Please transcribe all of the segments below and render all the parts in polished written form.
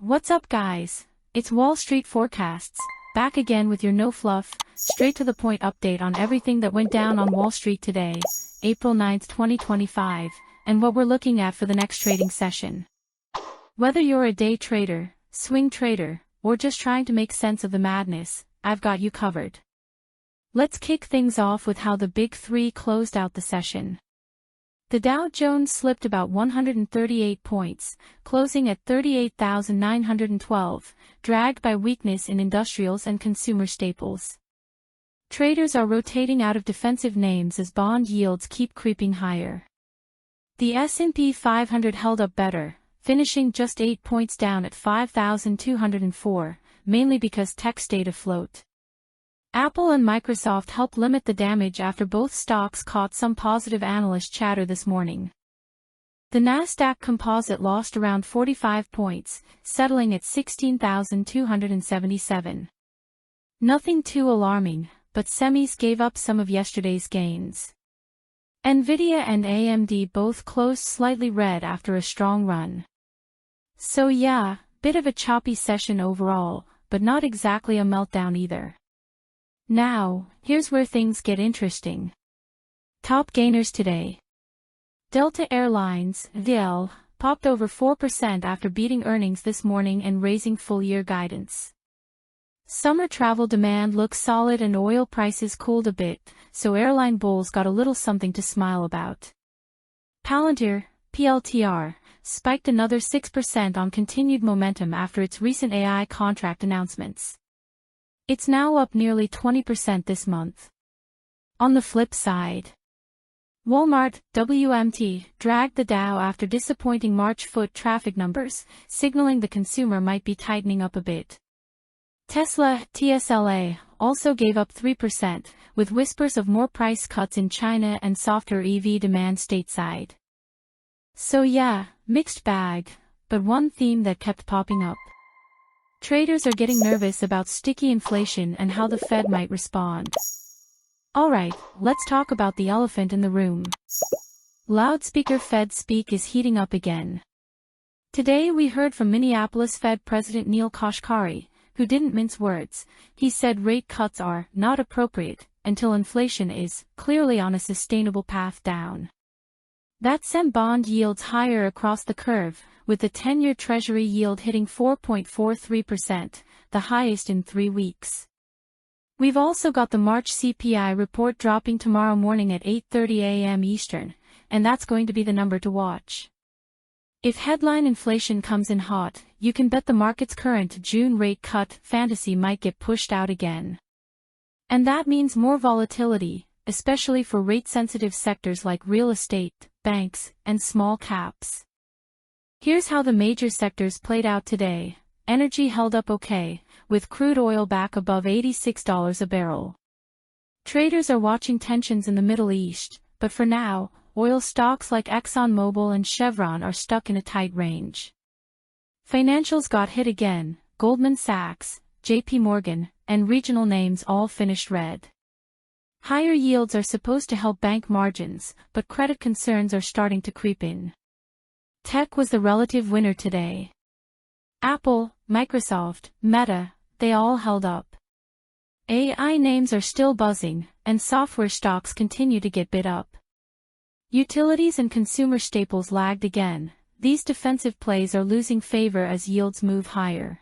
What's up guys? It's Wall Street Forecasts, back again with your no-fluff, straight-to-the-point update on everything that went down on Wall Street today, April 9th, 2025, and what we're looking at for the next trading session. Whether you're a day trader, swing trader, or just trying to make sense of the madness, I've got you covered. Let's kick things off with how the Big Three closed out the session. The Dow Jones slipped about 138 points, closing at 38,912, dragged by weakness in industrials and consumer staples. Traders are rotating out of defensive names as bond yields keep creeping higher. The S&P 500 held up better, finishing just 8 points down at 5,204, mainly because tech stayed afloat. Apple and Microsoft helped limit the damage after both stocks caught some positive analyst chatter this morning. The Nasdaq Composite lost around 45 points, settling at 16,277. Nothing too alarming, but semis gave up some of yesterday's gains. Nvidia and AMD both closed slightly red after a strong run. So yeah, bit of a choppy session overall, but not exactly a meltdown either. Now, here's where things get interesting. Top gainers today. Delta Airlines, DL, popped over 4% after beating earnings this morning and raising full-year guidance. Summer travel demand looks solid and oil prices cooled a bit, so airline bulls got a little something to smile about. Palantir, PLTR, spiked another 6% on continued momentum after its recent AI contract announcements. It's now up nearly 20% this month. On the flip side, Walmart, WMT, dragged the Dow after disappointing March foot traffic numbers, signaling the consumer might be tightening up a bit. Tesla, TSLA, also gave up 3%, with whispers of more price cuts in China and softer EV demand stateside. So yeah, mixed bag, but one theme that kept popping up. Traders are getting nervous about sticky inflation and how the Fed might respond. Alright, let's talk about the elephant in the room. Loudspeaker Fed speak is heating up again. Today we heard from Minneapolis Fed President Neel Kashkari, who didn't mince words. He said rate cuts are not appropriate until inflation is clearly on a sustainable path down. That sent bond yields higher across the curve, with the 10-year Treasury yield hitting 4.43%, the highest in 3 weeks. We've also got the March CPI report dropping tomorrow morning at 8:30 a.m. Eastern, and that's going to be the number to watch. If headline inflation comes in hot, you can bet the market's current June rate cut fantasy might get pushed out again. And that means more volatility, especially for rate-sensitive sectors like real estate, banks, and small caps. Here's how the major sectors played out today. Energy held up okay, with crude oil back above $86 a barrel. Traders are watching tensions in the Middle East, but for now, oil stocks like ExxonMobil and Chevron are stuck in a tight range. Financials got hit again. Goldman Sachs, JP Morgan, and regional names all finished red. Higher yields are supposed to help bank margins, but credit concerns are starting to creep in. Tech was the relative winner today. Apple, Microsoft, Meta, they all held up. AI names are still buzzing, and software stocks continue to get bid up. Utilities and consumer staples lagged again. These defensive plays are losing favor as yields move higher.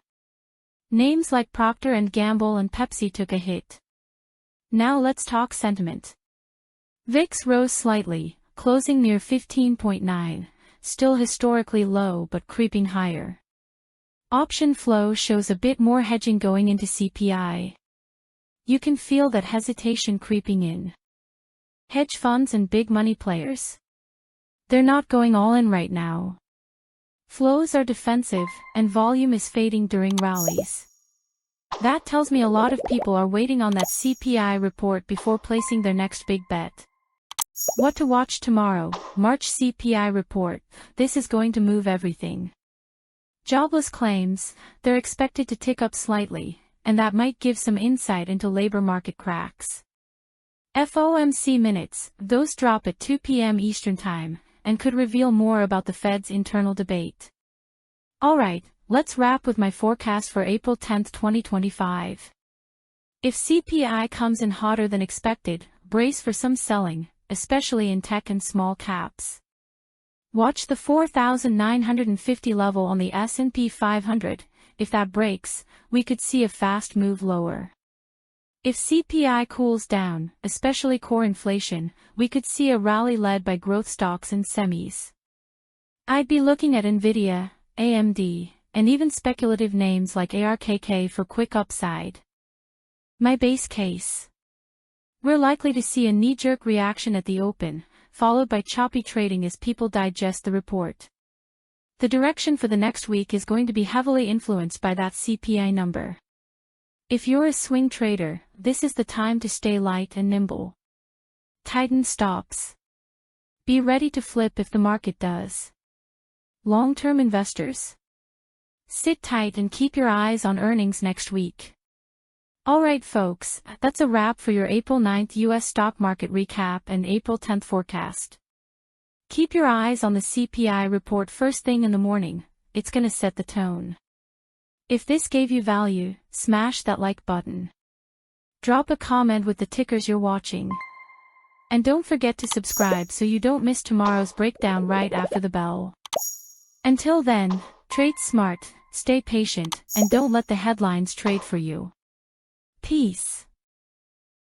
Names like Procter & Gamble and Pepsi took a hit. Now let's talk sentiment. VIX rose slightly, closing near 15.9, still historically low but creeping higher. Option flow shows a bit more hedging going into CPI. You can feel that hesitation creeping in. Hedge funds and big money players? They're not going all in right now. Flows are defensive, and volume is fading during rallies. That tells me a lot of people are waiting on that CPI report before placing their next big bet. What to watch tomorrow? March CPI report. This is going to move everything. Jobless claims, they're expected to tick up slightly, and that might give some insight into labor market cracks. FOMC minutes, those drop at 2 p.m. Eastern Time, and could reveal more about the Fed's internal debate. Alright, Let's wrap with my forecast for April 10, 2025. If CPI comes in hotter than expected, brace for some selling, especially in tech and small caps. Watch the 4,950 level on the S&P 500. If that breaks, we could see a fast move lower. If CPI cools down, especially core inflation, we could see a rally led by growth stocks and semis. I'd be looking at Nvidia, AMD, and even speculative names like ARKK for quick upside. My base case. We're likely to see a knee-jerk reaction at the open, followed by choppy trading as people digest the report. The direction for the next week is going to be heavily influenced by that CPI number. If you're a swing trader, this is the time to stay light and nimble. Tighten stops. Be ready to flip if the market does. Long-term investors. Sit tight and keep your eyes on earnings next week. Alright folks, that's a wrap for your April 9th US stock market recap and April 10th forecast. Keep your eyes on the CPI report first thing in the morning, it's gonna set the tone. If this gave you value, smash that like button. Drop a comment with the tickers you're watching. And don't forget to subscribe so you don't miss tomorrow's breakdown right after the bell. Until then, trade smart, stay patient, and don't let the headlines trade for you. Peace.